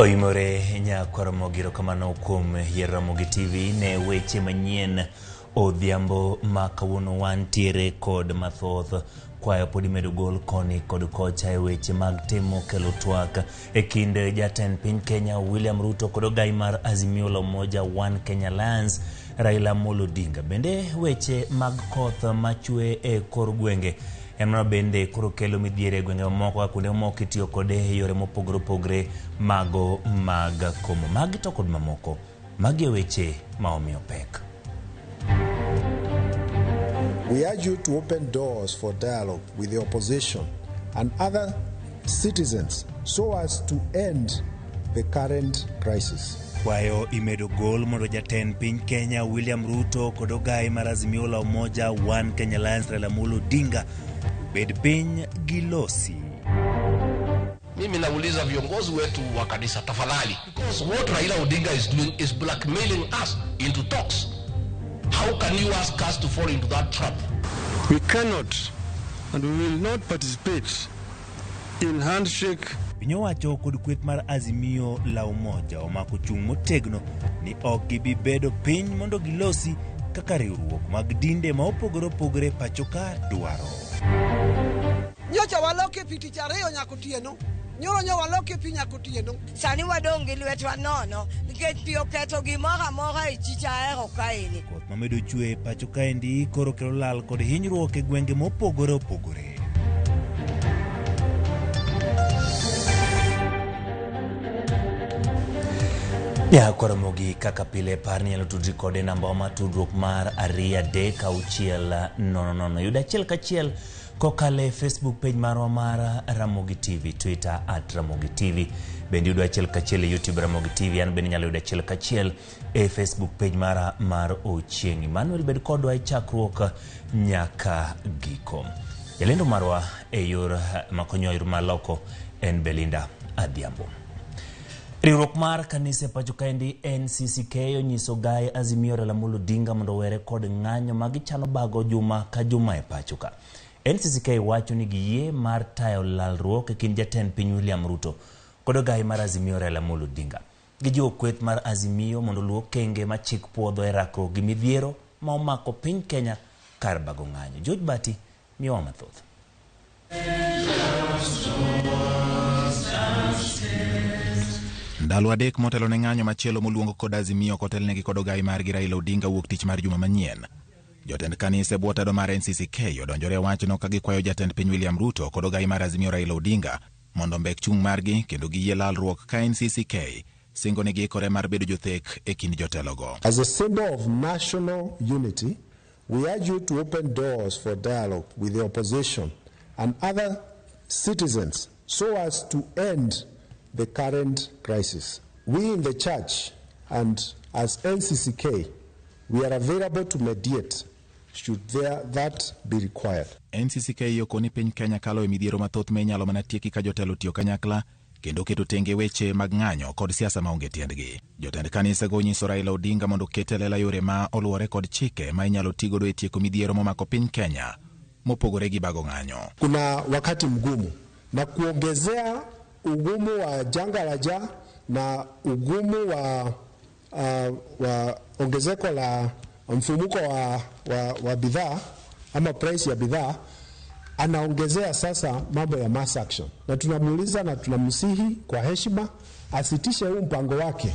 Oimore nyako Ramogi kamano kuom Ramogi TV ne weche manyien odhiambo ma kawuono wantiere kod mathoth kwayo podi medo gol koni kod kocha e weche mag timo kelo twak e kind jatend piny Kenya William Ruto kod ogai mar Azimio la Umoja One Kenya Alliance Raila Amolo Odinga. Bende weche mag koth machwe e kor gwenge emno bende koro kelo midhiere gwenge moko kuonde moko itiyo kode yore mopogore opogore mago mag komo magi to kod mamoko magi weche maomiyo pek. We urge you to open doors for dialogue with the opposition and other citizens so as to end the current crisis. Kwayo imedo gol mondo jatend piny Kenya William Ruto kod ogai mar Azimio la Umoja One Kenya Alliance Raila Amolo Odinga bed piny gilosi. Mimi nauliza viongozi wetu wa kanisa tafadhali, because what Raila Odinga is doing is blackmailing us into talks. How can you ask us to fall into that trap? We cannot and we will not participate in handshake. Piny owacho kod kweth mar Azimio la Umoja omako chung' motegno ni ok gibi bedo piny mondo gilosi kaka riwruok mag dinde ma opogore opogore pachoka dwaro. Nyocha waloke piti chariyo nyakotieno. Nyoro nyo waloke pi nyakotieno. Sani wadongi lwetwa nono nikech pi oketo gimoro amora e chicha ero kaeni. Koth mamedo chwe pachoka endi koro kelo lal kod hinyruok e gwenge mopogore opogore. Ramogi kaka pile par nyalo tudri kode namba ma tudruok mar 23600 yuda achiel kachiel kokale Facebook page marwa mar Ramogi TV, Twitter @Ramogi TV, bende yuda achiel kachiel YouTube Ramogi TV, an bende nyalo yuda achiel kachiel e Facebook page mara mar Ochieng' Emmanuel bed kodwa e chakruok nyaka giko. Jalendo marwa e yor makonyo yor maloko en Belinda Adhiambo. Riwruok mar kanise pachoka endi NCCK onyiso gai Azimio Raila Amolo Odinga mondo were kod ng'anyo magichano bago juma ka juma e pachoka. NCCK wacho ni giyie mar tayo lalruok e kind jatend piny William Ruto kod ogai mar Azimio Raila Amolo Odinga. Gijiwo kweth mar Azimio mondo luwo kenge ma chik puodho e rakruok gi midhiero ma omako piny Kenya kar bago ng'anyo. George Bati miwa mathoth. Ndalo adek motelo ne ng'anyo machielo moluongo kod Azimio kotelnegi kod ogai margi Raila Odinga wuok tich mar juma manyien. Jotend kanise bwotado mar NCCK odonjore wachno ka gikwayo jatend piny William Ruto kod ogai mar Azimio Raila Odinga mondo mbek chung' margi kendo giyie lalruok ka NCCK singo ni giikore mar bedo jothek e kind jotelogo. As a symbol of national unity, we urge you to open doors for dialogue with the opposition and other citizens so as to end the current crisis. We in the church and as NCCK, we are available to mediate should that be required. NCCK yokoni piny Kenya kalo e midhiero mathoth me nyalo mana tieki ka jotelo tiyo kanyakla kendo keto tenge weche mag ng'anyo kod siasa maonge tiendgi. Jotend kanisa go nyiso Raila Odinga mondo kete lela yore ma oluwore kod chike ma inyalo tigodo e tieko midhiero momako piny Kenya mopogore gi bago ng'anyo. Kuna wakati mgumu na kuongezea ugumu wa janga la njaa na ugumu wa ongezeko la mfumuko wa bidhaa ama price ya bidhaa, anaongezea sasa mambo ya mass action, na tunamuuliza na tunamsihi kwa heshima asitishe huu mpango wake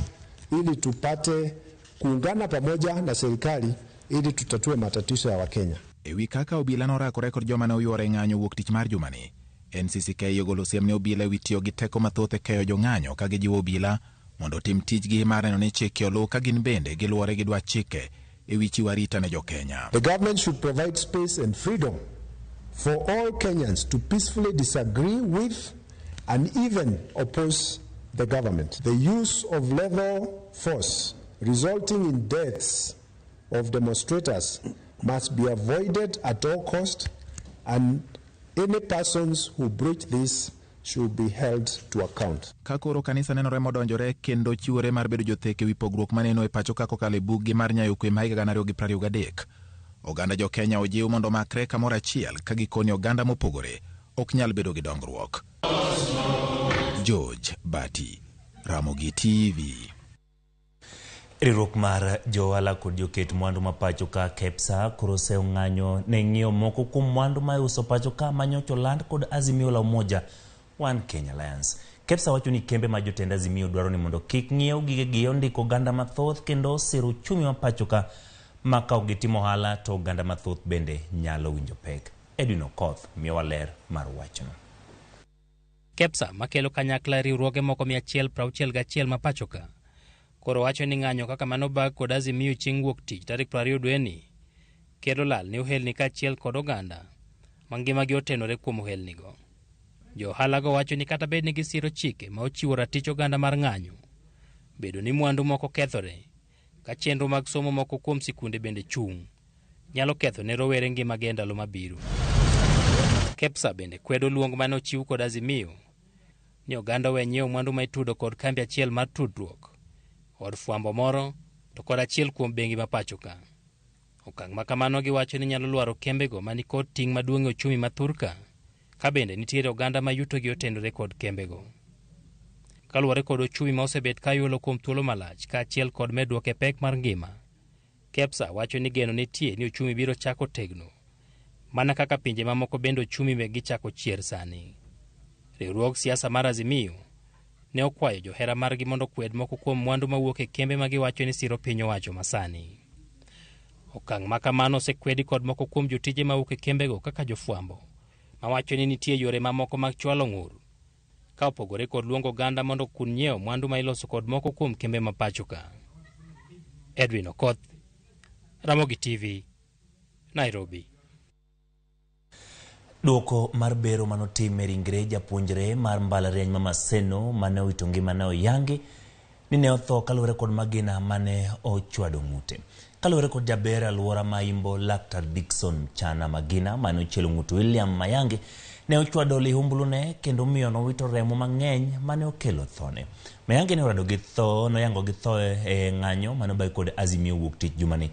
ili tupate kuungana pamoja na serikali ili tutatue matatizo ya Wakenya. Ewi kaka obila norakore kod joma ne oyuore ng'anyo wuok tich mar jumani, NCCK ogolo siem ne obila ewi tiyo gi teko mathoth e keyo jong'anyo ka gijiwo obila mondo tim tijgi mar neno ni chike oluw ka gin bende giluwore gi dwach chike ewi chiwo arita ne jokenya. The government should provide space and freedom for all Kenyans to peacefully disagree with and even oppose the government. The use of lethal force resulting in deaths of demonstrators must be avoided at all cost, and any persons who breach this should be held to account. Kakoro kanisa nenore modonjore kendo chiwore mar bedo jothek ewi pogruok maneno e pacho kako kale buggi mar nyayo kwe ma higa 2023. Oganda jo Kenya ojiw mondo makre kamoro achiel ka gikoni oganda mopogore ok nyal bedo gi dongruok. George Bati, Ramogi TV. Riwruok mar johala kod joket mwandu ma pacho ka KEPSA korose ong'anyo ne ng'iyo moko kuom mwandu ma iuso pacho ka manyocho land kod Azimio la Umoja One Kenya Alliance. KEPSA wacho ni kembe ma jotend Azimio dwaro ni mondo kik ng'iew gige ondiko oganda mathoth kendo siro chumi ma pacho ka maka gitimo ohala to oganda mathoth bende nyalo winjo pek. Edwin Okoth miyowa ler mar wachno. KEPSA makelo kanyakla riwruoge moko 161 ma pacho ka koro wacho ni ng'anyo kaka mano bag kod Azimio chieng' wuok tich tarik 20 dwe ni kelo lal ne ohelni kaachiel kod oganda mangimagi otenore kuom ohelnigo. Johalago wacho ni kata bed ni gisiro chike ma ochiwo ratich oganda mar ng'anyo, bedo ni mwandu moko kethore ka chenro mag somo moko kuom sikunde bende chung' nyalo ketho ne rowere ngimagi e ndalo mabiro. KEPSA bende kwedo luong mane ochiw kod Azimio ni oganda we nyiewo mwandu ma itudo kod kambi achiel mar tudruok od fwambo moro to kod achiel kuom bengi ma pacho ka. Okang' ma kamano giwacho ni nyalo lwaro kembego mani kod ting' maduong' e ochumi ma Thurka, ka bende nitiere oganda ma yutogi otenore kod kembego. Kaluwore kod ochumi ma osebet ka yulo kuom thuolo malach kaachiel kod medruok e pek mar ngima, KEPSA wacho ni geno nitie ni ochumi biro chako tegno mana kaka pinje mamoko bende ochumi megi chako chier sani. Riwruog siasa mar Azimio ne okwayo johera margi mondo kwed moko kuom mwandu mawuok e kembe ma giwacho ni siro piny owacho masani. Okang' ma kamano osekwedi kod moko kuom jotije mawuok e kembego kaka jofwambo mawacho ni nitie yore mamoko mag chwalo ng'ur ka opogore kod luongo oganda mondo kun nyiewo mwandu ma iloso kod moko kuom kembe ma pacho ka. Edwin Okoth, Ramogi TV, Nairobi. Duoko mar bero manotim e ringre japuonjre mar mbalariany ma Maseno mane owito ngimane oyangi ni ne otho kaluwore kod magina mane ochwado ng'ute. Kaluwore kod jaber alwora ma Imbo Laktar Dickson Chana Magina mane ochielo ng'ut William Mayangi ne ochwado lihumbulune kendo miyo nowito remo mang'eny mane okelo thone. Mayangi ne orado gi tho, noyango gi tho e ng'anyo mane obagi kod Azimio wuok tich jumani.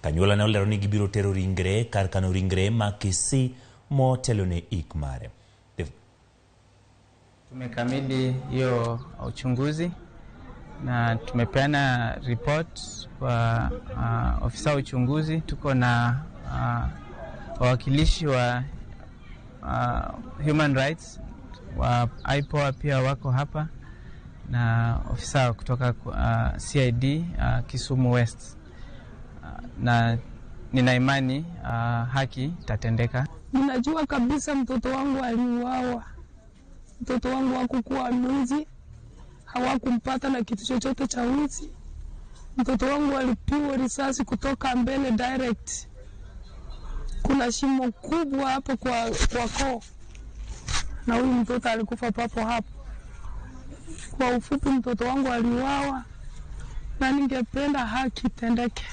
Kanyuola ne olero ni gibiro tero ringre kar kano ringre ma Kisii motelo ne ik mare. Tumekamili hiyo uchunguzi na tumepeana report kwa ofisa uchunguzi. Tuko na wawakilishi wa human rights wa IPOA pia wako hapa na ofisa kutoka CID Kisumu West, na nina imani haki itatendeka. Ninajua kabisa mtoto wangu aliuawa. Mtoto wangu hakukuwa mwizi, hawakumpata na kitu chochote cha wizi. Mtoto wangu alipigwa risasi kutoka mbele direct. Kuna shimo kubwa hapo kwa koo, na huyu mtoto alikufa papo hapo. Kwa ufupi, mtoto wangu aliuawa na ningependa haki itendeke.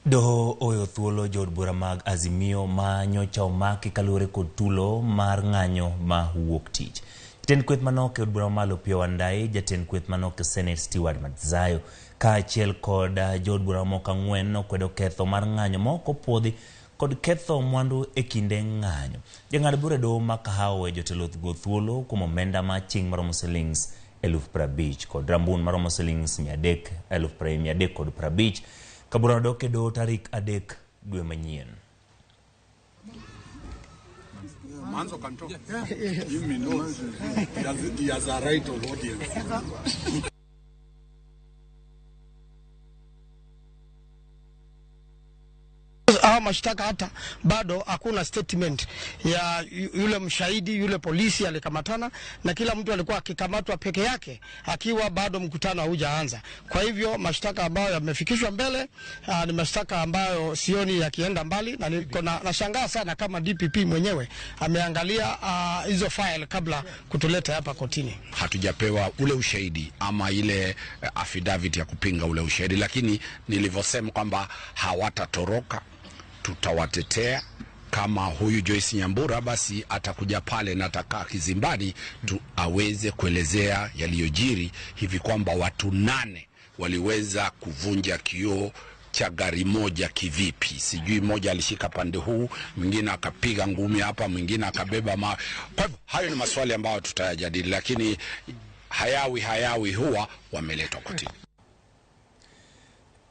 Doho oyo thuolo jod bura mag Azimio ma nyocha omaki kaluwore kod tulo mar ng'anyo ma wuok tich. Jatend kweth manok e od bura mamalo Opiyo Wandayi, jatend kweth manok e Senate Stewart Madzayo kaachiel kod jod bura mamoko 4 nokwedo ketho mar ng'anyo ma ok opuodhi kod ketho mwandu e kinde ng'anyo. Jang'ad bura doho ma Kahawa jotelo go thuolo kuom omenda ma ching maromo shillings 50,000 kod rambun maromo shillings 350,000 kabura doke do tarik 3 dwe manyien. Manzo kanto. You know he has a right of audience. Mashtaka hata bado hakuna statement ya yule mshahidi, yule polisi alikamatana, na kila mtu alikuwa akikamatwa peke yake akiwa bado mkutano haujaanza. Kwa hivyo mashtaka ambayo yamefikishwa mbele ni mashtaka ambayo sioni yakienda mbali, na niko nashangaa sana kama DPP mwenyewe ameangalia hizo file kabla kutuleta hapa kotini. Hatujapewa ule ushahidi ama ile affidavit ya kupinga ule ushahidi, lakini nilivyosema kwamba hawatatoroka, tutawatetea. Kama huyu Joyce Nyambura basi atakuja pale na atakaa kizimbani aweze kuelezea yaliyojiri hivi kwamba watu 8 waliweza kuvunja kioo cha gari moja kivipi? Sijui moja alishika pande huu, mwingine akapiga ngumi hapa, mwingine akabeba mawe. Kwa hivyo hayo ni maswali ambayo tutayajadili, lakini hayawi huwa wameletwa kotini.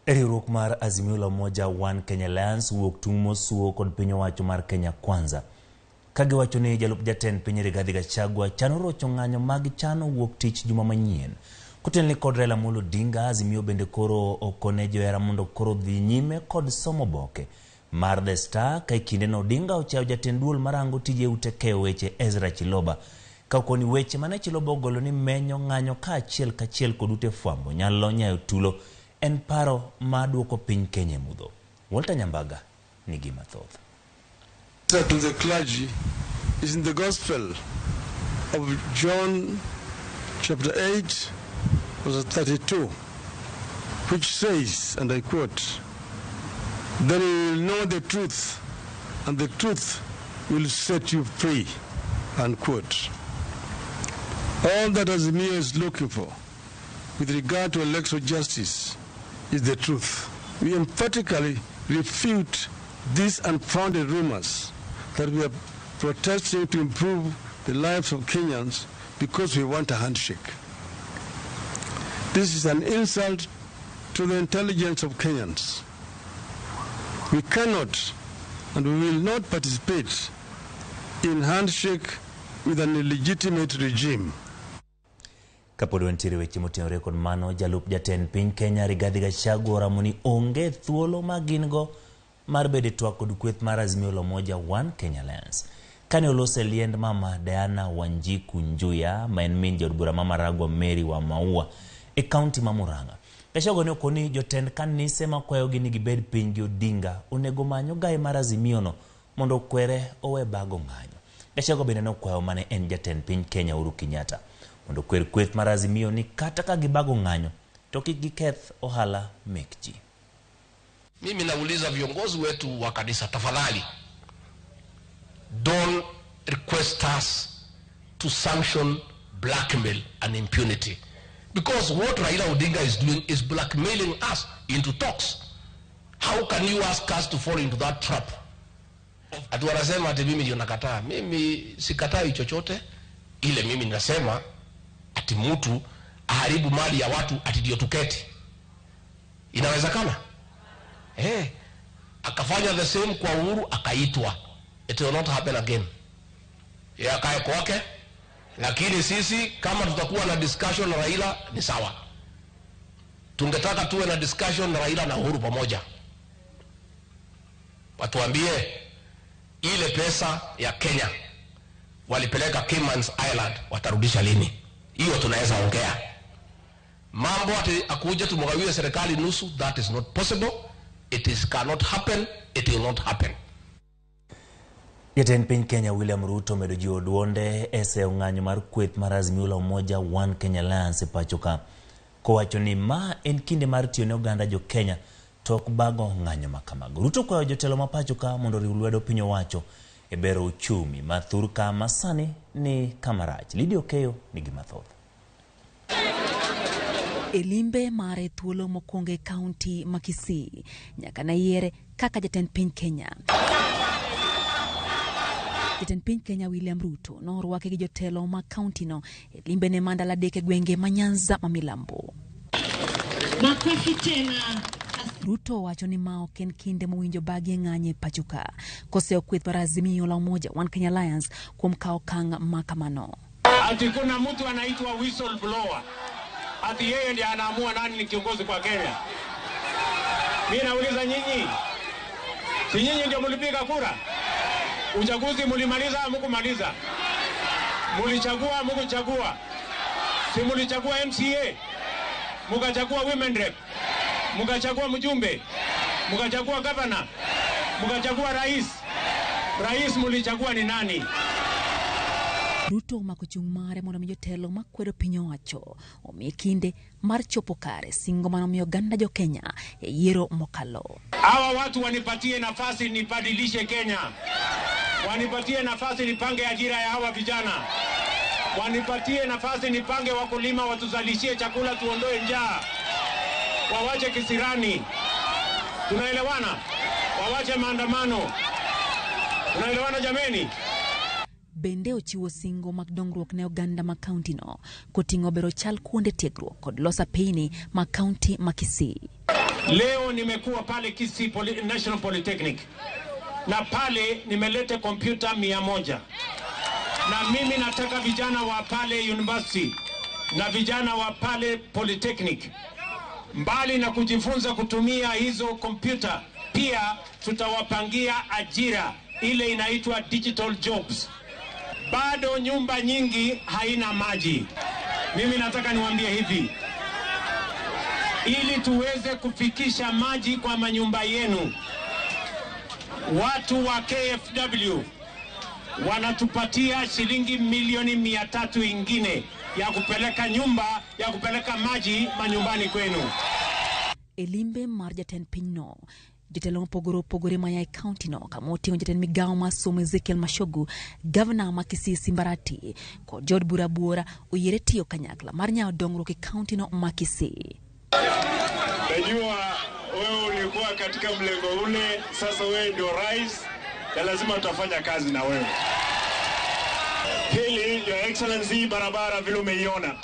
Riwruok mar Azimio la Umoja One Kenya Alliance wuok tumo suo kod piny owacho mar Kenya Kwanza. Kagi wacho ni jalup jatend piny Rigathi Gachagua chano rocho ng'anyo mag chano wuok tich juma manyien. Kotenli kod Raila Amolo Odinga, Azimio bende koro okone johera mondo koro dhi nyime kod somo boke mar The Star ka kinde no Odinga ochao jatend duol marango tije ute keyo weche Ezra Chiloba. Kakoni weche mane Chiloba ogolo ni menyo ng'anyo kaachiel kod ute fwambo nyalo nyayo tulo en paro maduoko piny Kenya mudho. Walter Nyambaga nigi mathoth. To the clergy is in the Gospel of John chapter 8 verse 32, which says, and I quote, "Then you will know the truth, and the truth will set you free," unquote. All that Azimio is looking for with regard to electoral justice is the truth. We emphatically refute these unfounded rumors that we are protesting to improve the lives of Kenyans because we want a handshake. This is an insult to the intelligence of Kenyans. We cannot and we will not participate in handshake with an illegitimate regime. Kapod wantiere weche motenore kod mano, jalup jatend piny Kenya Rigathi Gachagua oramo ni onge thuolo magingo mar bede twak kod kweth mar Azimio la Umoja One Kenya Alliance. Kane olose liend mama Diana Wanjiku Njuya, ma en min jaod bura mama Ragwa Mary wa Maua e kaunti ma Murang'a. Gachagua ne okoni jotend kanise makwayogi ni gibed piny gi Odinga onego manyo gai mar Azimio no mondo kwere owe bago ng'anyo. Gachagua bende ne okwayo mane en jatend piny Kenya Uhuru Kenyatta mondo kwer kweth mar Azimio ni kata ka gibago ng'anyo to kik giketh ohala mek ji. Mimi nauliza viongozi wetu wa kanisa, tafadhali don't request us to sanction blackmail and impunity, because what Raila Odinga is doing is blackmailing us into talks. How can you ask us to fall into that trap? Ati wanasema ati mimi ndio nakataa. Mimi sikatai chochote, ile mimi ninasema ati mtu aharibu mali ya watu ati ndio tuketi. Inawezekana? Akafanya the same kwa Uhuru akaitwa. It will not happen again. Ya kae kwake. Lakini sisi kama tutakuwa na discussion na Raila ni sawa. Tungetaka tuwe na discussion na Raila na Uhuru pamoja. Watuambie ile pesa ya Kenya walipeleka Cayman's Island watarudisha lini? Hiyo tunaweza ongea. Mambo ati akuja tumgawie serikali nusu, that is not possible. It cannot happen. It will not happen. Jatend piny Kenya William Ruto medo jiwo duonde ese ng'anyo mar kweth mar Azimio la Umoja One Kenya Alliance pacho ka. Kowacho ni ma en kinde mar tiyo ne oganda jo Kenya tok bago ng'anyo makamago. Ruto kwayo jotelo ma pacho ka mondo riw lwedo piny owacho e bero uchumi mathur ka masani ni kamarach. Lidia Okeyo nigi mathoth. Elimbe mare thuolo mokwongo e kaunti ma Kisii nyaka na yiere kaka jatend piny Kenya. Jatend piny Kenya William Ruto norwake gi jotelo ma kaunti no e limbe ne mandala deke gwenge ma Nyanza ma milambo. Makofi tena. Ruto wacho ni ma ok en kinde mowinjo bagi ng'anye pachuka koseo kweth mar Azimio la Umoja One Kenya Alliance kuom kao kang' makamano. Ati kuna mtu anaitwa whistleblower. Ati yeye ndiye anaamua nani ni kiongozi kwa Kenya. Mimi nauliza nyinyi, si nyinyi ndio mlipiga kura? Uchaguzi mlimaliza hamkumaliza? Mlichagua mkuchagua? Si mlichagua MCA? Mkachagua women rep? Mkachagua mjumbe? Mkachagua governor? Mkachagua rais? Rais mlichagua ni nani? Ruto makochung mare mondo miyo telo makwedo piny owacho omiye kinde mar chopo kare singo manomiyo ganda jo Kenya e yiero mokalo. Hawa watu wanipatie nafasi nibadilishe Kenya. Wanipatie nafasi nipange ajira ya hawa vijana. Wanipatie nafasi nipange wakulima watuzalishie chakula tuondoe njaa. Wawache kisirani. Tunaelewana? Wawache maandamano. Tunaelewana jameni? Bende ochiwo singo mag dongruok ne oganda ma kaunti no koting'o bero chal kuonde tiegruok kod losa peini ma kaunti ma Kisii. Leo nimekuwa pale Kisii National Polytechnic na pale nimelete kompyuta 100 na mimi nataka vijana wa pale university na vijana wa pale Polytechnic mbali na kujifunza kutumia hizo kompyuta, pia tutawapangia ajira ile inaitwa digital jobs. Bado nyumba nyingi haina maji. Mimi nataka niwaambie hivi, ili tuweze kufikisha maji kwa manyumba yenu, watu wa KFW wanatupatia shilingi milioni 300 ingine ya kupeleka maji manyumbani kwenu. Elimbe mar jatend pinyno jotelo pogore maya county no kamoti jatend migawo ma somo Ezekiel Mashogu, governor ma Kisii Simbarati kod jod bura buora oyiere tiyo kanyakla mar nyawo dongruok e county no ma Kisii. Najua wewe ulikuwa katika mlengo ule, sasa wewe ndio rais na lazima tutafanya kazi na wewe. Pili, Your Excellency, barabara vile umeiona,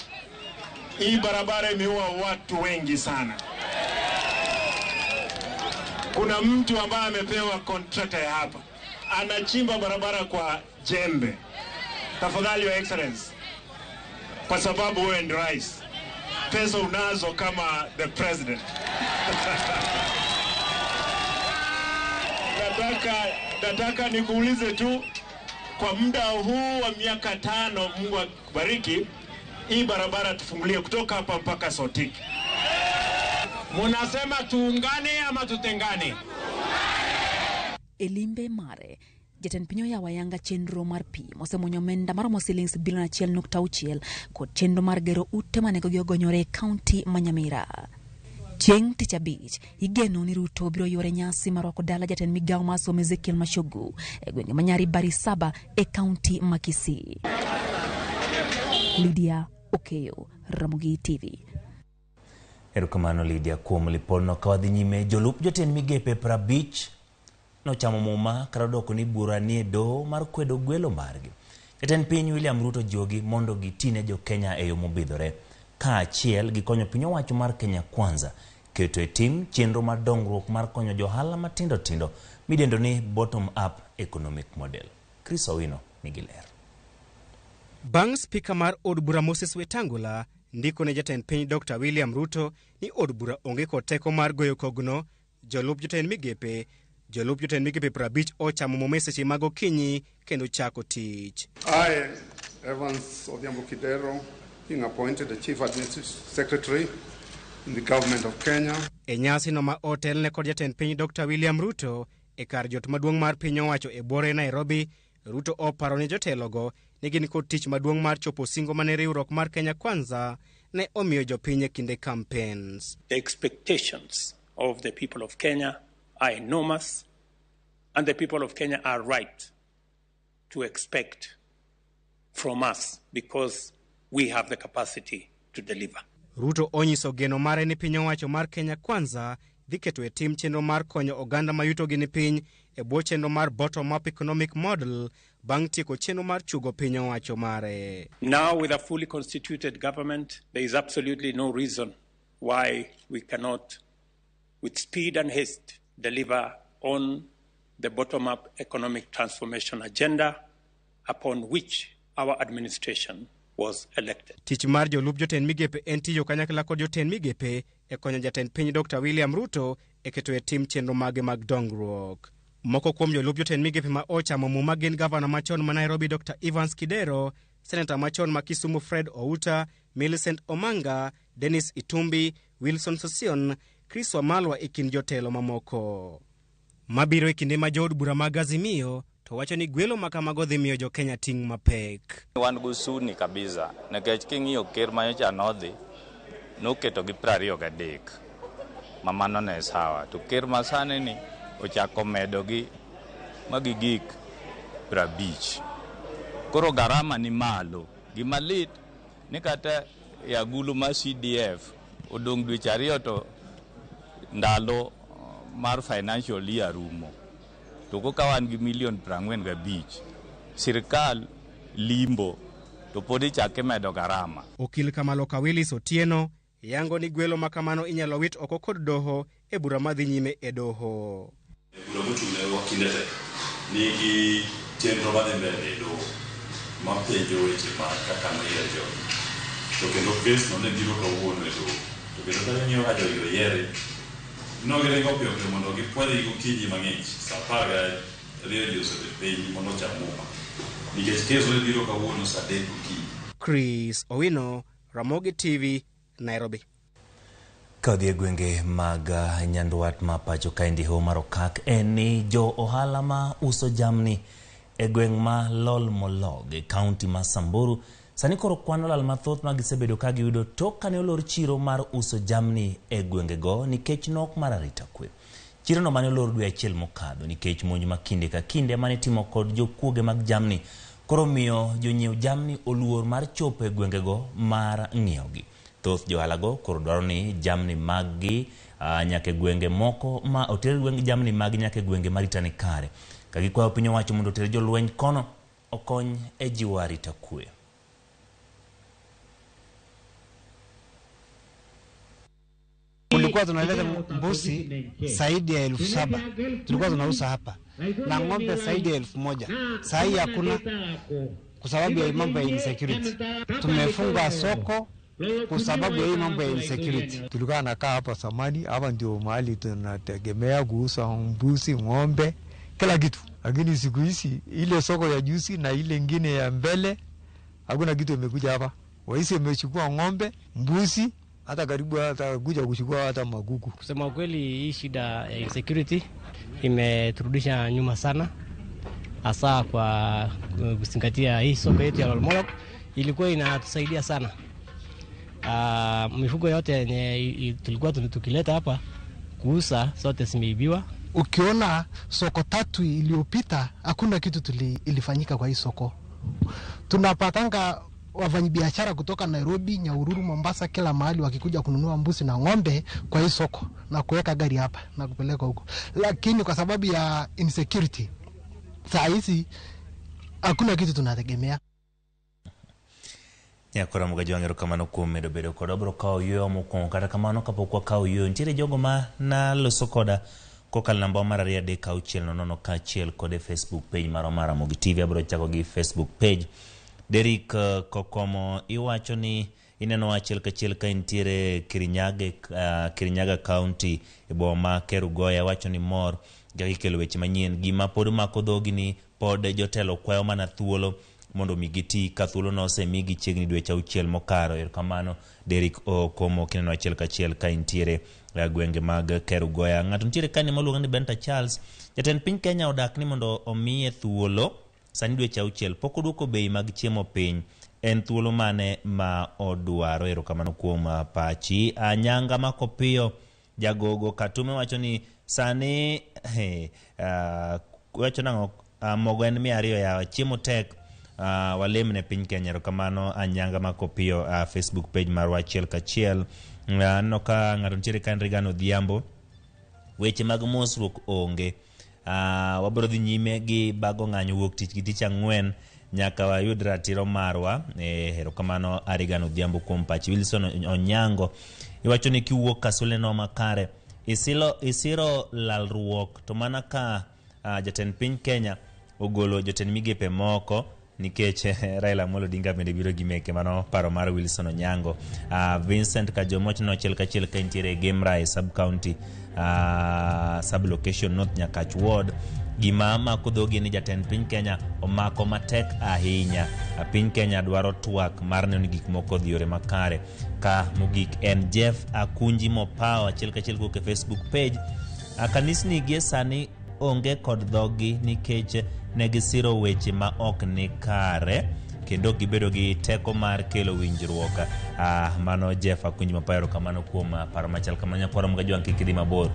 hii barabara imeua watu wengi sana. Kuna mtu ambaye amepewa contractor ya hapa, anachimba barabara kwa jembe. Tafadhali Your Excellency, kwa sababu wewe ndio rais, pesa unazo kama the president. Nataka nikuulize tu, kwa muda huu wa miaka 5, Mungu akubariki, hii barabara tufungulie kutoka hapa mpaka Sotiki. Munasema tuungane ama tutengane? Elimbe mare jatend piny oyawo ayanga chenro mar pi mosemonyo omenda maromo silings bilion 1.6 kod chenro mar gero ute manegogi ogonyore e kaunti ma Nyamira. Chieng' Tich Abich igeno ni Ruto biro yore nyasi marwako dala jatend migawo ma somo Ezekiel Mashogu e gwenge ma Nyari Barisaba e kaunti ma Kisii. Lydia Okeyo, Ramogi TV. Erokamano Lydia kuom lipodno. Kawadhi nyime, jolup jotend migepe 50 nochamo muma karadoko ni bura ni do mar kwedo gwelo margi. Jatend piny William Ruto jogi mondo gitine jo Kenya e yo mobidhore, ka achiel gikonyo piny owacho mar Kenya Kwanza keto e tim chenro mar dongruok mar konyo johala matindo tindo midendo ni bottom up economic model. Chris Owino nigi ler. Bang' Spika mar od bura Moses Wetangula ndiko ne jatend piny Dr. William Ruto ni od bura onge kod teko mar goyo kogno, jolup jotend migepe 50 ochamo muma e seche mag okinyi kendo chako tich. I, Evans Odhiambo Kidero, being appointed the Chief Administrative Secretary in the Government of Kenya. E nyasi no ma otel ne kod jatend piny Dr. William Ruto e kar jot maduong' mar piny owacho e bore Nairobi, Ruto oparo ne jotelogo ni gin kod tich maduong' mar chopo singo mane riwruok mar Kenya Kwanza ne omiyo jopiny e kinde campaigns. The expectations of the people of Kenya are enormous, and the people of Kenya are right to expect from us because we have the capacity to deliver. Ruto onyiso geno mare ni piny owacho mar Kenya Kwanza dhi keto e tim chenro mar konyo oganda mayuto gi ni piny e bwo chenro mar bottom up economic model bang' tieko chenro mar chugo piny owacho mare. Now with a fully constituted government, there is absolutely no reason why we cannot, with speed and haste, deliver on the bottom up economic transformation agenda upon which our administration was elected. Tich mar jolup jotend migepe en tiyo kanyakla kod jotend migepe e konyo jatend piny Dr. William Ruto e keto e tim chenro mage mag dongruok. Moko kuom jolup jotend migepe ma ochamo muma gin gavana machon ma Nairobi Dr. Evans Kidero, Senator machon ma Kisumu Fred Outa, Millicent Omanga, Dennis Itumbi, Wilson Sosion, Chris Wamalwa e kind jotelo mamoko. Mabiro e kinde ma jood bura mag Azimio to wacho ni gwelo makamago dhi miyo jo Kenya ting' mapek. Wan gusuni kabisa nikech king'iyo ker manyocha nodhi noketo gi 23 ma mano ne sawa, to ker masane ni ochako medo gi magigik 50. Koro garama ni malo. Gima lit ni kata agulu ma CDF odong' dweche 2 to ndalo mar financial year rumo to ko kawan gi million 45 sirkal limbo to podi chake medo garama. Okil Kamaloka Willis Otieno yango ni gwelo makamano inyalo wit oko kod doho e bura madhi nyime e doho. Bura mochung'ne wakinde te nigi chenro madhi mbele e doho mapenjo weche ma kaka noyiero to kendo kes no ne biro kawuono e doho to kendo ka ng'iyo ka jogo yiere nogiringo piyo mondo gipwodhi gokinyi mang'ich sa 12 osebet piny mondo ocham muma nikech kes no biro kawuono sa 3 gokinyi. Chris Owino, Ramogi TV, Nairobi. Kadhi e gwenge mag Nyanduat ma pacho ka ndiho mar okak en ni jo ohala ma uso jamni e gweng ma Lol Molog e kaunti ma Samburu sani koro kwano lal mathoth ma gisebedo ka giyudo tok kane olor chiro mar uso jamni e gwenge go nikech nok mar arita kwe. Chiro no mane olor dwe achiel mokadho nikech monj ma kinde ka kinde mane timo kod jokuoge mag jamni koro miyo jonyiew jamni oluor mar chopo e gwenge go mar ng'iewogi. Thoth johala go koro dwaro ni jamni magi nyake gwenge moko ma oter gwenge jamni magi nyake gwenge marita ni kare. Kagikwayo piny owacho mondo oter jolweny kono okony e jiwo arita kwe. Tulikuwa tunaleta mbuzi zaidi ya 7,000 tulikuwa tunauza hapa na ng'ombe zaidi ya 1,000. Saa hii hakuna kwa sababu ya mambo ya insecurity. Tumefunga soko kwa sababu ya hii mambo ya insecurity. Tulikuwa nakaa hapa zamani, hapa ndio mahali tunategemea kuuza mbuzi, ng'ombe, kila kitu. Lakini siku hizi ile soko ya juzi na ile nyingine ya mbele hakuna kitu imekuja hapa. Waisi wamechukua ng'ombe, mbuzi, hata karibu hata kuja kuchukua hata magugu. Kusema kweli hii shida ya insecurity imeturudisha nyuma sana, hasa kwa kuzingatia hii soko yetu ya Lol Molog ilikuwa inatusaidia sana. Mifugo yote yenye tulikuwa tukileta hapa kuuza sote zimeibiwa. Ukiona soko 3 iliyopita hakuna kitu ilifanyika kwa hii soko. Tunapatanga wafanyabiashara kutoka Nairobi, Nyahururu, Mombasa, kila mahali wakikuja kununua mbuzi na ng'ombe kwa hii soko na kuweka gari hapa na kupeleka huko. Lakini kwa sababu ya insecurity saa hizi hakuna kitu tunategemea. Yakora mugaji wangero kamano kumedo bedo kodobro kao yo mukon kata kamano kapokwa kao yo ntire jogo ma na loso koda kokal namba mararia de kao chiel nono ka chiel kode Facebook page maro mara Ramogi TV abro chako gi Facebook page. Derek Kokomo iwacho ni ineno achiel ka chiel ka intire Kirinyaga County e boma Kerugoya wacho ni mor gikelo weche manyien gima pod mako dhogi ni pod jotelo kwayo mana thuolo mondo migiti ka thuolo no osemigi chiegni dweche auchiel mokaro. Erokamano Derek Kokomo kineno achiel ka chiel ka intire gwenge mag Kerugoya. Ng'ato nitiere kani moluongo ni Benta Charles jatend piny Kenya odak ni mondo omiye thuolo sani dweche auchiel pok oduoko bei mag chiemo piny en thuolo mane ma odwaro. Erokamano kuom pachi. Anyanga Makopiyo jagogo Katume wacho ni sani wacho nango mogo en 200 ya chiemo tek walemne piny Kenya. Erokamano Anyanga Makopiyo Facebook page mar achiel ka chiel. No ka ng'ato nitiere kan Rigano Odhiambo weche mag mosruok onge. Wabro dhi nyime gi bago ng'anyo wuok tich gi tich ang'wen nyaka wayud ratiro marwa. Erokamano Rigano Odhiambo kuom pachi. Wilson Onyango iwacho ni kiwuok kasule no makare isiro lalruok to mana ka jatend piny Kenya ogolo jotend migepe moko nikech Raila Amolo Odinga bende biro gi meke. Mano paro mar Wilson Onyango. Vincent Kajomoch no achiel ka chiel ka intiere Gemra sub county sub location North Nyakach ward. Gima mako dhogi ni jatend piny Kenya omako matek ahinya. Piny Kenya dwaro twak mar neno gik moko dhi yore makare. Ka mogik en Jeff Akunji Mopao achiel ka chiel kuke Facebook page. Kanisni gie sani onge kod dhogi nikech negisiro weche ma ok ni kare kendo gibedo gi teko mar kelo winjruok. Mano Jeff Akunji Mopao. Erokamano kuom paro machal kamano. Nyakwara mga jwang kik dhi mabor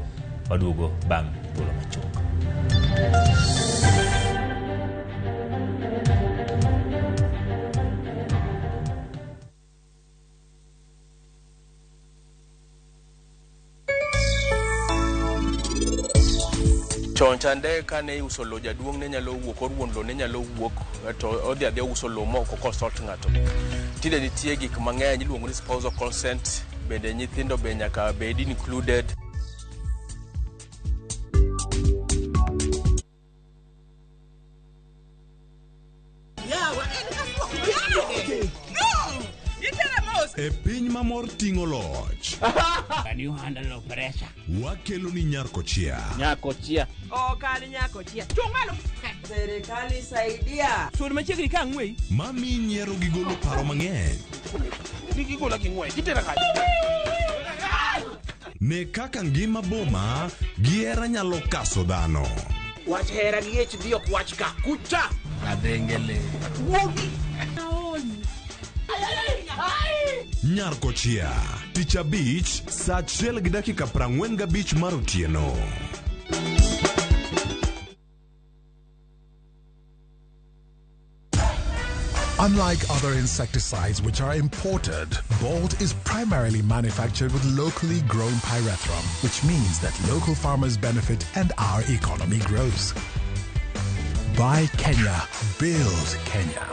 waduogo bang' thuolo machuok. Chon chande kane uso lo jaduong ne nyalo wuok orwon lo ne nyalo wuok to odhi adhi uso lo moko consult ng'ato. Tinde nitie gik mang'eny iluongo ni spousal consent, bende nyithindo be nyaka bed included. E piny mamor ting'o loch. Can you handle the pressure? Wakelo ni Nyarkochia. Nyarkochia. Oh, kali Nyarkochia. Chungalo. Serikali saidia. Suon machiegni ka ng'wei. Mami nyiero gi golo paro mang'eny. Gigola gi ng'wei. Gitera ka. Ne kaka ngima boma gi hera nyalo kaso dhano. Wach hera gi HD ok wach ka. Kucha. Adengele. Wogi. Nyarkochia, tich abich, saa 1:45 mar otieno. Unlike other insecticides which are imported, Bolt is primarily manufactured with locally grown pyrethrum, which means that local farmers benefit and our economy grows. Buy Kenya, build Kenya.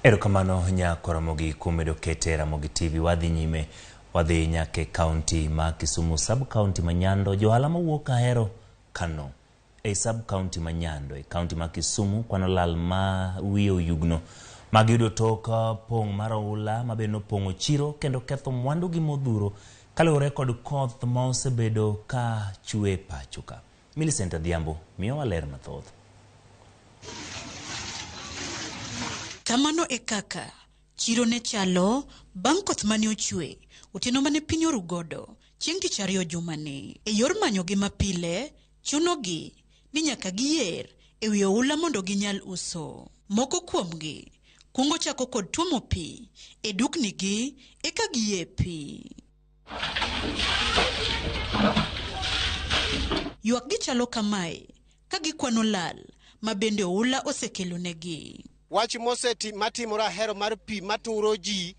Erokamano nyako Ramogi kuom medo kete Ramogi TV. Wadhi nyime, wadhi nyake kaunti ma Kisumu, sub county Manyando. Johala mawuok Ahero Kano e sub county Manyando e kaunti ma Kisumu kwano lal ma wiye oyugno magiyudo toka pong' mar oula mabeno pong'o chiro kendo ketho mwandu gi modhuro kaluwore kod koth ma osebedo ka chwe pachoka. Millicent Adhiambo miyo waler mathoth. Kamano e kaka chiro ne chalo bang' koth mane ochwe otieno mane piny orugodo chieng' tich ariyo jumani. E yor manyo gi mapile chunogi ni nyaka giyer e wi oula mondo ginyal uso. Moko kuomgi kungo chako kod tuomo pi e duknigi eka giye pi. Ywak gi chalo kamae ka gikwano lal ma bende oula osekelo negi. Wach matimore Ahero mar pi maturo ji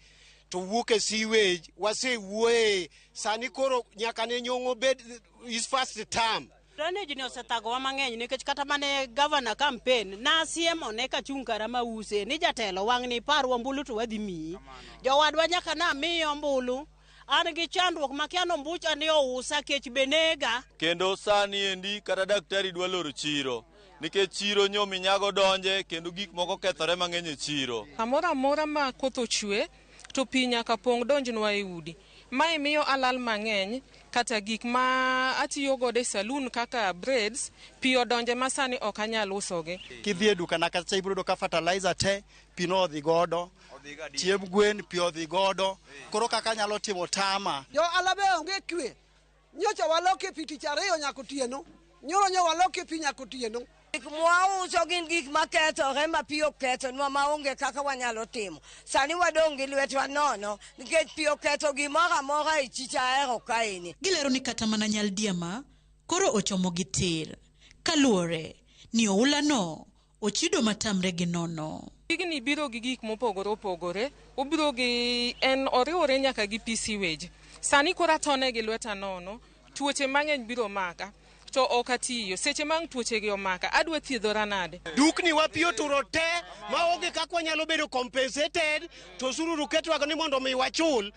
to wuok e sewage wasewuoye sani koro nyaka ne nyong'o bed is first term. Drainage ni osethagowa mang'eny nikech kata mane governor campaign na siemo ne ka chung kara mause ni jatelo wang' ni parwa ombulu to wadhi miyi. Jowadwa nyaka na miyo ombulu. An gi chandruok makiano mbucha ni ousa kech benega. Kendo sani endi kata daktari dwa loro chiro. Nikech chiro nyomi nyago donje kendo gik moko kethore mang'eny e chiro. Amora ma koth ochwe to pi nyaka pong' donjnwa e udi. Mae miyo alal mang'eny kata gik ma atiyo godo e saloon kaka braids pi odonje ma sani ok anyal usogi. Kidhi e duka na kata ibrodo ka fertilizer te pi no odhi godo. Chiemb gwen pi odhi godo. Koro kaka nyalo timo tama. Jo alabe onge kwe. Nyocha waloke pi tich ariyo nyaka tieno. Nyoro waloke pi nyaka tieno. Gik mwauso gin gik makethore ma pi okethonwa maonge kaka wanyalo timo. Sani wadong' gi lwetwa nono nikech pi oketho gimoro amora e chich Ahero kaeni. Gilero ni kata mana nyaldiema koro ochomo gi tir kaluwore ni oula no ochido matamre gi nono. Gini biro gi gik mopogore opogore, obiro gi en oriwore nyaka gi pi sewage. Sani kora tone gi lweta nono, tuoche mang'eny biro maka. To okatiyo seche mang tuoche gi omaka adwa thiedhora nade. Dukni wapiyo turo te maonge kaka wanyalo bedo compensated to sururu ketwago ni mondo mi wachul.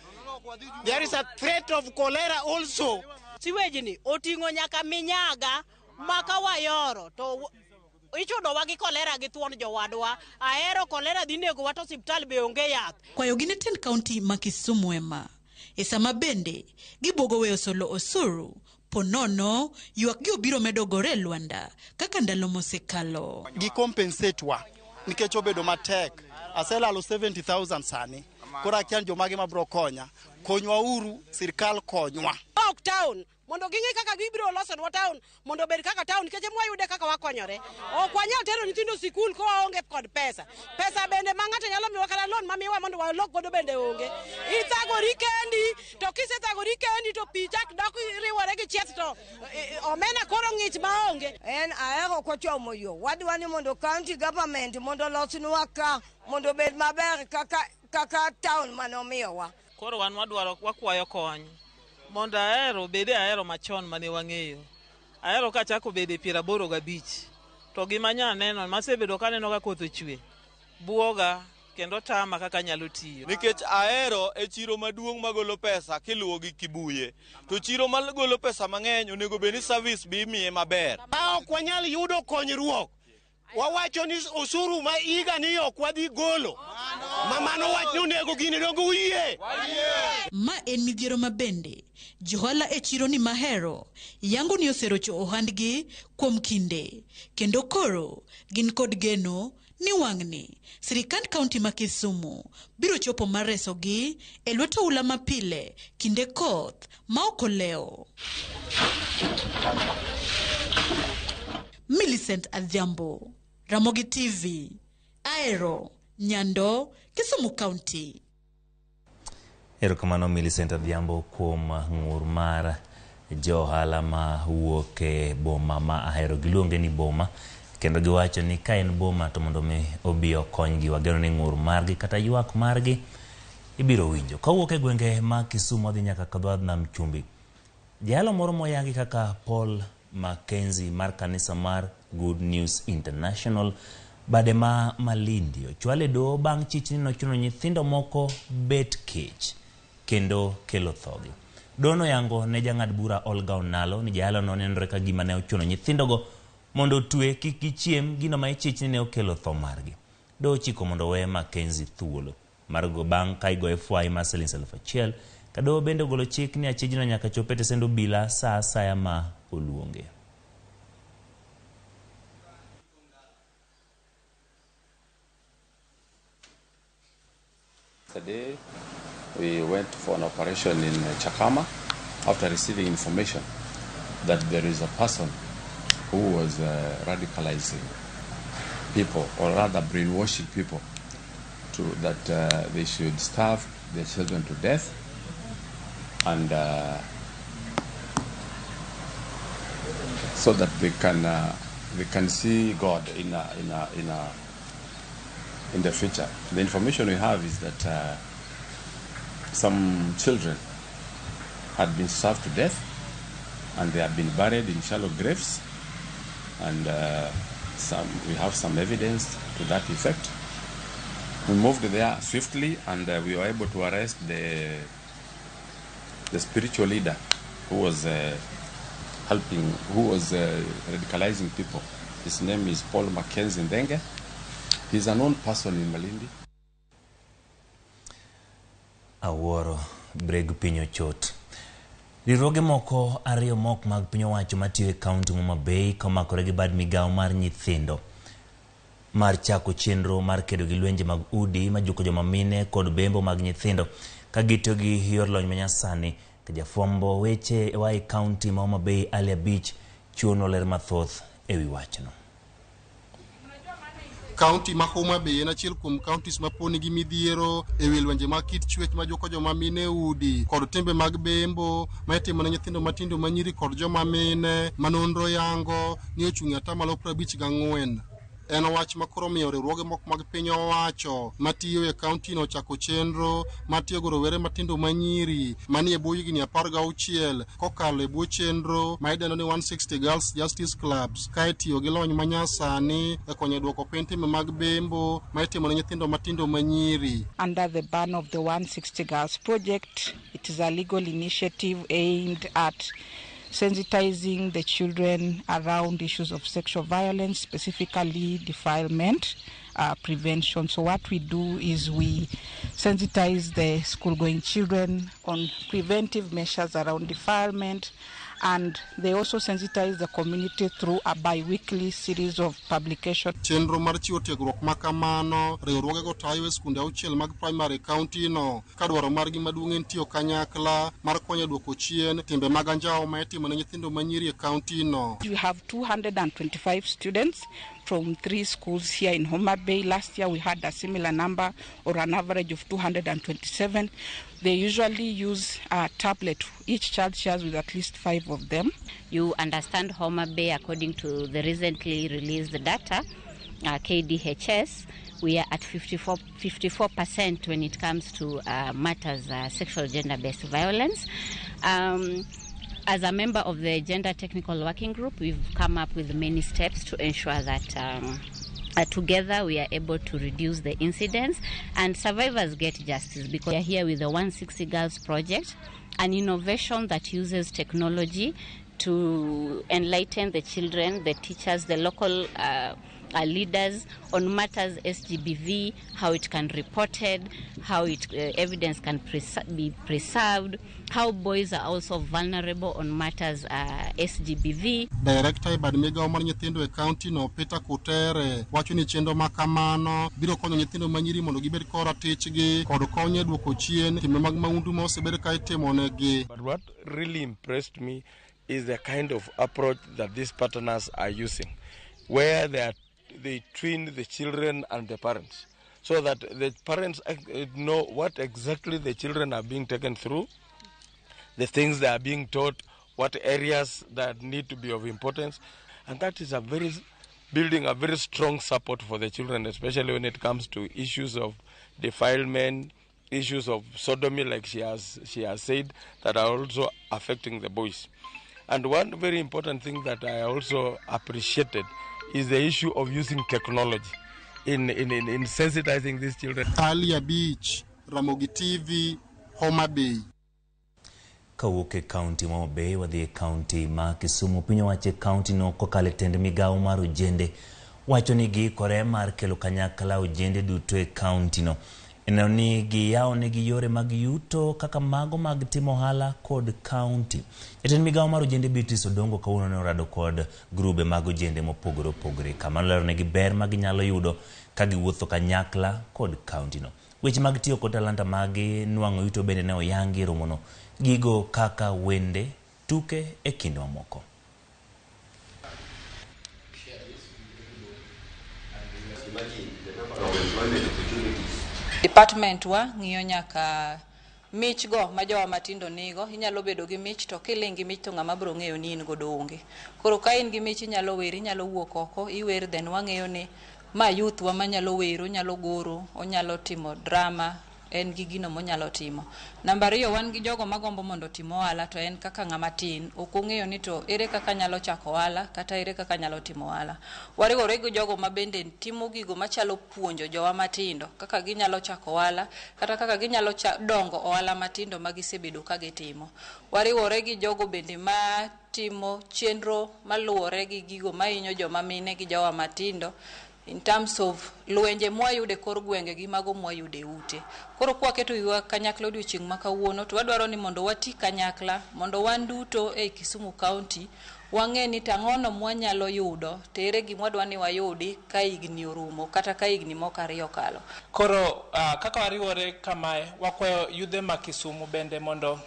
There is a threat of cholera also. Siweji ni oting'o nyaka minyaga maka wayoro to ichudowa gi kolera gi thuon jowadwa. Ahero kolera dhi nego wa to osiptal be onge yath. Kwayo gi ne ten kaunti ma Kisumu ema e sama bende gibogo weyo solo osuru ponono ywak gi obiro medo gore Luanda kaka ndalo mosekalo. Gi compensate wa nikech obedo matek. Aselalo 70,000 sani. Kora kian jomage mabro konya. Konywa uru, sirkal konywa. Ok town mondo gingi kaka gibiro losonwa town mondo bed kaka town nikech mwayude kaka wakonyore. Ok wanyal tero nyithindo sikul ko waonge kod pesa. Pesa bende ma ng'ato nyalo miwa kata loan mamiwa mondo walok godo bende onge. Ithagori kendi to kisethagori kendi to pi chak dok riwore gi chieth to omena koro ng'ich maonge. En ahero kochomo yo. Wadwani mondo county government mondo losnwa ka mondo bed maber kaka town manomiyowa. Koro wan wakwayo kony mondo ahero machon mane wang'eyo. Ahero kachako bede 85 to gima nya neno masebedo kaneno ka koth ochwe buoga kendo tama kaka nyalo tiyo. Nikech ahero e chiro maduong' magolo pesa kiluwo gi Kibuye. To chiro magolo pesa mang'eny onego bed ni service bi miye maber. Ma ok wanyal yudo konyruok. Wawacho ni osuru ma iga ni ok wadhi golo. Mano wach ni onego gini dongo uyie. Ma en midhiero mabende johala e chiro ni mahero yango ni oserocho ohandgi kuom kinde kendo koro gin kod geno ni wang'ni sirikand kaunti ma Kisumu biro chopo mar resogi e lwet oula mapile kinde koth ma ok oleo. Millicent Adhiambo, Ramogi TV, Aero, Nyando, Kisumu County. Erokamano Millicent Adhiambo kuom ng'ur mar johala ma wuok e boma ma ahero giluonge ni boma kendo giwacho ni ka en boma to mondo mi obi okonygi wageno ni ng'ur margi kata ywak margi ibiro winjo. Kawuok e gwenge ma Kisumu dhi nyaka kadwadh nam chumbi. Jalo moro moyangi kaka Paul Mackenzie mar kanisa mar Good News International bade ma Malindi ochwale do bang' chich ni nochuno nyithindo moko bet kech kendo kelo thogi. Dono yango ne jang'ad bura Olga Onalo ni jalo no nenore ka gima ne ochuno nyithindo go mondo tue kik gichiem gino ma ichich ni ne okelo tho margi. Do chiko mondo we Mackenzie thuolo mar go bang' ka igoye fwai mar Sh1,000 kado bende golo chik ni achijno nyaka chopete sendo bila saa saya ma oluonge. Today we went for an operation in Chakama after receiving information that there is a person who was radicalizing people, or rather brainwashing people, that they should starve their children to death and so that they can see God in the future. The information we have is that some children had been starved to death and they have been buried in shallow graves, and we have some evidence to that effect. We moved there swiftly and we were able to arrest the spiritual leader who was radicalizing people. His name is Paul Mackenzie Ndenge. He's a known person in Malindi. Aworo breg pinyo chot. Riroge moko ariyo mok mag pinyo wacho matiyo e kaunti Homa Bay komakore gi bad migawo mar nyithindo mar chako chenro mar kedo gi lwenje mag udi majuko joma mine kod bembo mag nyithindo ka gitiyo gi yor lony manyasani. Jafwambo weche wa e kaunti ma Homa Bay Alia Beach chuno ler mathoth ewi wachno. County ma Homa Bay en achiel kuom counties ma poni gi midhiero e wi lwenje mag kit chwech ma joko joma mine udi kod timbe mag bembo ma itimo ne nyithindo matindo manyiri kod joma mine ma nonro yango ni ochung' atamalo 54. En wach makoro miyo riwruoge moko mag piny owacho matiyo e kaunti no chako chenro matiyo go rowere matindo manyiri manie bwo higni 16 kokalo e bwo chenro ma idendo ni 160 Girls Justice Clubs ka itiyo gi lony manyasani e konyo duoko piny timbe mag bembo ma itimo ne nyithindo matindo manyiri. Under the ban of the 160 Girls Project, it is a legal initiative aimed at sensitizing the children around issues of sexual violence, specifically defilement prevention. So what we do is we sensitize the school-going children on preventive measures around defilement and they also sensitize the community through a bi-weekly series of publication. Chenro mar chiwo tiegruok makamano riwruoge go tayo e skunde auchiel mag primary county no kadwaro margi maduong' en tiyo kanyakla mar konyo duoko chien timbe mag anjao ma itimo ne nyithindo manyiri e county no. We have 225 students from 3 schools here in Homa Bay. Last year we had a similar number, or an average of 227. They usually use a tablet. Each child shares with at least 5 of them. You understand Homa Bay, according to the recently released data, KDHS, we are at 54% when it comes to matters sexual gender-based violence. As a member of the Gender Technical Working Group, we've come up with many steps to ensure that together we are able to reduce the incidents and survivors get justice, because we are here with the 160 Girls Project, an innovation that uses technology to enlighten the children, the teachers, the local leaders on matters SGBV, how it can be reported, how evidence can be preserved, how boys are also vulnerable on matters SGBV. Director e bad migao mar nyithindo e county no Peter Kutere wacho ni chenro makamano biro konyo nyithindo manyiri mondo gibed kora tichgi kod konyo duoko chien timbe mag maundu ma osebed ka itimo negi. But what really impressed me is the kind of approach that these partners are using, where they twin the children and the parents, so that the parents know what exactly the children are being taken through, the things they are being taught, what areas that need to be of importance, and that is building a very strong support for the children, especially when it comes to issues of defilement, issues of sodomy, like she has said, that are also affecting the boys. And one very important thing that I also appreciated is the issue of using technology in sensitizing these children. Alia Beach, Ramogi TV, Homa Bay. Kawuok e county ma Bay wadhi e county ma Kisumu. Piny owacho county no kokalo tend migao mar ojende wacho ni giikore mar kelo kanyakla ojende duto e county no. Eno ni giyao negi yore mag yuto kaka mago mag timo ohala kod county. Jatend migao mar ojende Beatrice Odongo kawuono ne orado kod grube mag ojende mopogore opogore. Kamano lero negi ber ma ginyalo yudo ka giwuotho kanyakla kod county no. Weche mag tiyo kod talanta magi nwang'o yuto bende ne oyangi romono. Gigo kaka wende, tuke e kinde mamoko. Department wa ng'iyo nyaka mich go ma jowa matindo nigo. Inyalo bedo gi mich to kilingi mich to ng'ama bro ng'eyo ni in godo onge. Koro ka in gi mich inyalo wer, inyalo wuok oko iwer, then wang'eyo ni ma youth wa manyalo wero, nyalo goro, onyalo timo drama, en gi gino monyalo timo. Namba 2, wan gi jogo magombo mondo timo ohala, to en kaka ng'ama tin ok ong'eyo ni to ere kaka nyalo chako ohala kata ere kaka nyalo timo ohala. Wariwore gi jogo ma bende timo gigo machalo puonjo jowa matindo kaka ginyalo chako ohala kata kaka ginyalo dongo ohala matindo ma gisebedo ka gitimo. Wariwore gi jogo bende ma timo chenro maluwore gi gigo mahinyo joma mine gi jowa matindo, in terms of lwenje mwayude kor gwenge gi mago mwayude ute. Koro kwaketo wiwa kanyakla odiochieng' ma kawuono, to wadwaro ni mondo wati kanyakla mondo wan duto e Kisumu County wang'e ni tang'ono mwanyalo yudo tere gi mwadwa ni wayudi ka igni orumo kata ka igni moko ariyo kalo. Koro kaka wariwore kamae, wakwayo yudhe ma Kisumu bende mondo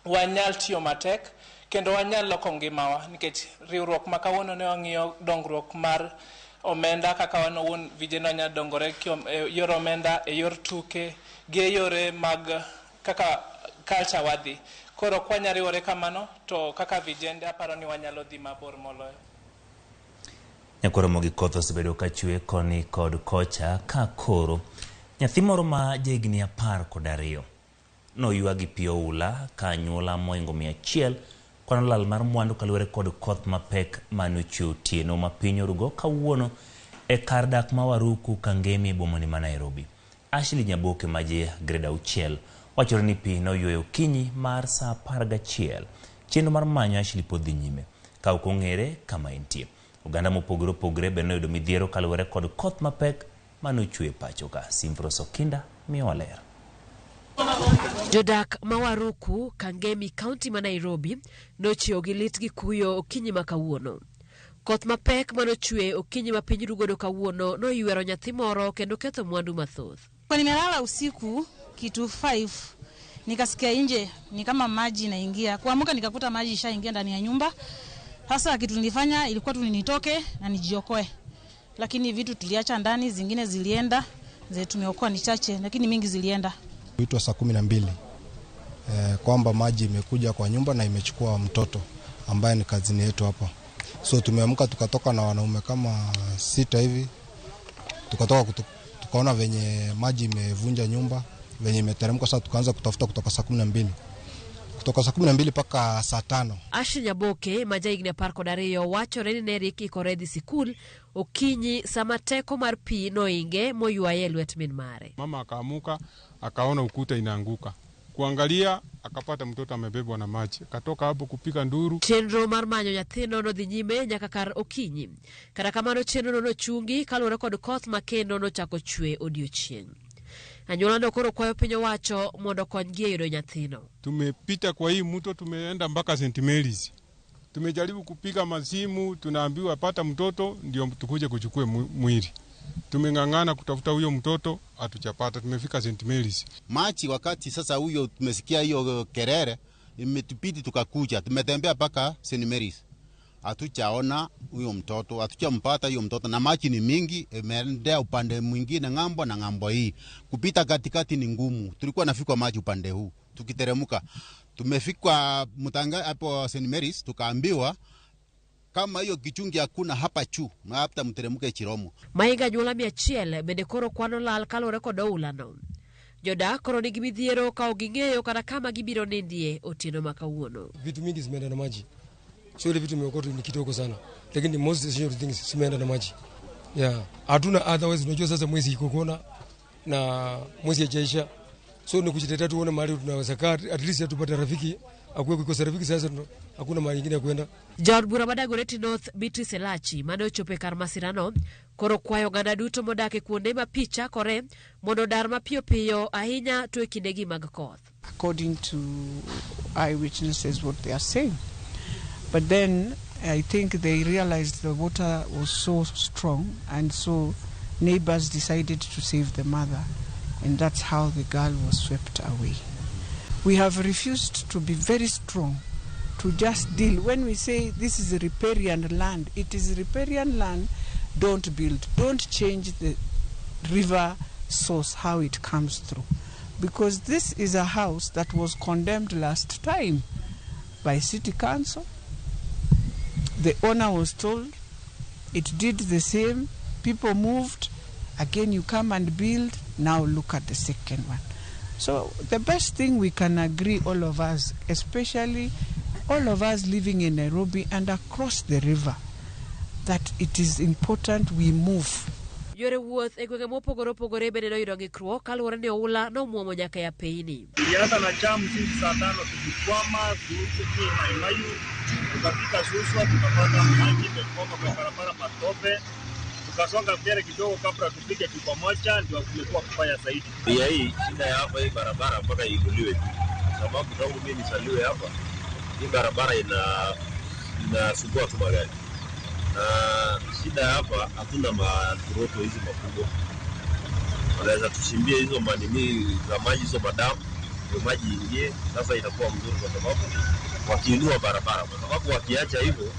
wanyal tiyo matek kendo wanyal loko ngimawa, nikech riwruok ma kawuono ne wang'iyo dongruok mar omenda kaka wano won vijana nya dongore yor omenda e yor tuke ge yore mag kaka culture wadhi. Koro kwanya riwore kamano to kaka vijende aparo ni wanyalo dhi mabor moloyo. Nyakoro mogi koth osebedo ka chwe koni kod kocha ka koro nyathi moro ma jahigni 12 no yuagi pio ula ka anyuola moingo 100 kwano lal mar mwandu kaluwore kod koth mapek manuchwe otieno ma piny orugo kawuono e kar dak ma Waruku Kangemi bomani ma Nairobi. Ashley Nyaboke ma grade 6 wachore ni pi noyueyo kinyi mar saa 11. Chenro mar manyo Ashley pod dhi nyime ka ok ong'ere kama entie. Oganda mopogore opogore bende noyudo midhiero kaluwore kod koth mapek manuchwe pacho ka. Simfros Okinda miyo ler. Jodak Mawaruku, Kangemi County ma Nairobi, nochio gi lit gi kuyo okinyi ma kawuono. Koth mapek manochwe okinyi ma piny rugodo kawuono noywero nyathi moro kendo ketho mwandu mathoth. Kwa nimelala usiku kitu 5 nikasikia nje ni kama maji inaingia. Kuamka nikakuta maji ishaingia ndani ya nyumba. Sasa kitu nilifanya ilikuwa tu nitoke na nijiokoe. Lakini vitu tuliacha ndani, zingine zilienda, zetu tumeokoa ni chache lakini mingi zilienda. Huitwa saa 12 kwamba maji imekuja kwa nyumba na imechukua mtoto ambaye ni kazini yetu hapa. So tumeamka tukatoka na wanaume kama 6 hivi. Tukaona venye maji imevunja nyumba, venye imeteremka. Sasa tukaanza kutafuta kutoka saa 12. Kutoka saa 12 paka saa 5. Ashi Nyaboke majaigni parko dario wacho reni nerik ikoredi sikul okinyi samateko mar pi noinge moywaye lwet min mare. Mama akaamuka akaona ukuta inaanguka. Kuangalia akapata mtoto amebebwa na maji. Katoka hapo kupiga nduru. Chenro mar manyo nyathino no dhi nyime nyaka kar okinyi. Kata kamano chenro no chungi kaluwore kod koth makendo nochako chwe odiochieng'. Anyuola ndo koro kwayo piny owacho mondo konygi yudo nyathino. Tumepita kwa hii mto, tumeenda mpaka St. Mary's. Tumejaribu kupiga masimu, tunaambiwa pata mtoto ndio tukuje kuchukue mwili. Tumengangana kutafuta huyo mtoto, hatuchapata. Tumefika St. Mary's. Machi wakati sasa huyo tumesikia hiyo kerere, imetupiti tukakuja. Tumetembea mpaka St. Mary's. Hatuchaona huyo mtoto, hatuchampata huyo mtoto na machi ni mingi, imeendea upande mwingine ng'ambo na ng'ambo hii. Kupita katikati ni ngumu. Tulikuwa nafika maji upande huu. Tukiteremuka tumefika Mutanga hapo St. Mary's, tukaambiwa kama hiyo kichungi hakuna hapa chu, hata mteremuke Chiromo. Maiga nyuola 100 bende koro kwano lal kalore kod oulano. Jodak koro nigi midhiero ka oging'eyo kata kama gibiro nindie otieno makawuono. Vitu mingi zimeenda na maji. Sio ile vitu imeokoa ni kidogo sana. Lakini most essential things zimeenda na maji. Yeah, hatuna otherwise unajua sasa mwezi iko kona na mwezi hajaisha. So ni kujitetea tuone mahali tunaweza kaa at least tupate rafiki. Akuwe kukosa rafiki sasa hakuna mahali nyingine ya kwenda. Jaod bura Dagoretti North Beatrice Elachi mane ochope kar masirano koro kwayo ganda duto modake kuonde ma picha kore mondo dar mapiyo piyo ahinya to e kindegi mag koth. According to eyewitnesses what they are saying. But then I think they realized the water was so strong and so neighbors decided to save the mother, and that's how the girl was swept away. We have refused to be very strong, to just deal. When we say this is a riparian land, it is riparian land. Don't build. Don't change the river source, how it comes through. Because this is a house that was condemned last time by city council. The owner was told, it did the same, people moved, again you come and build, now look at the second one. So the best thing we can agree, all of us, especially all of us living in Nairobi and across the river, that it is important we move. Yore wuoth e gwenge mopogore opogore bende noyudo ng'ikruok kaluwore ni oula nomuomo nyaka ya peini. Tulianza na jamu sisi saa 5 tukikwama kuhusu Maimayu, tukafika Suswa, tukapata maji imetoka kwa barabara matope, tukasonga mbele kidogo kabla tufike Kikomocha, ndio tulikuwa kufanya zaidi. Pia hii shida ya hapa hii barabara mpaka iinuliwe, sababu tangu mimi nisaliwe hapa hii barabara inasumbua tu magari. Shida hapa hatuna magroto hizi makubwa. Wanaweza tushimbie hizo manini za maji, hizo madamu, ndio maji ingie. Sasa itakuwa mzuri kwa sababu wakiinua barabara, kwa sababu wakiacha hivyo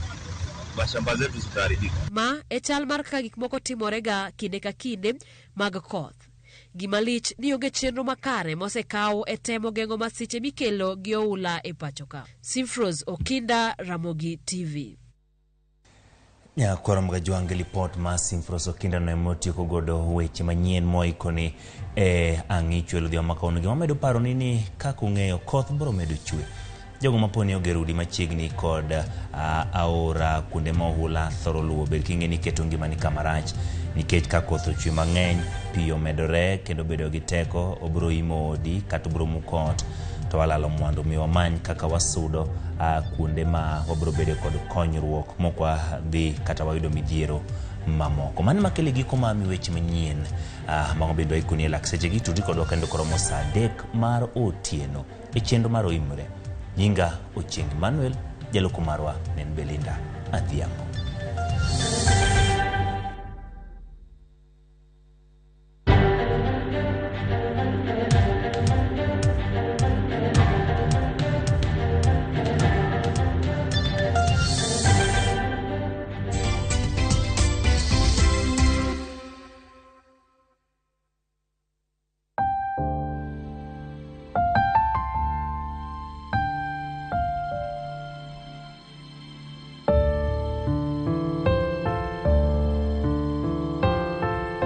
mashamba zetu zitaharibika. Ma echal mar ka gik moko timorega kinde ka kinde mag koth. Gimalich ni onge chenro makare mosekaw e temo geng'o masiche mikelo gi oula e pachoka. Simfros Okinda, Ramogi TV. Ya kora mga juange lipot ma Simfros Okinda no emoti kogodo weche manyien moikoni ang'ichwelo dhio makaono gima medo paro nini kako ng'eyo koth bro medo chwe. Jogo maponi ogerudi machiegni kod aora kunde mohula thoro luwo bed king'eni keto ngimani kamarach nikech ka koth ochwe mang'eny pi omedore kendo bedo gi teko obro imo odi kata obro mukot to walalo mwandu mi wamany kaka wasudo kunde ma wabro bedo kod konyruok mokwa dhi kata wayudo midhiero mamoko. Mani makele giko mami weche manyien mago bendo ikuni lak seche gi tudi kodwa kendo koromo saa 3 mar otieno e chenro mar Oimre. Nyinga Ochieng Manuel, jaloko marwa nen Belinda Adhiambo.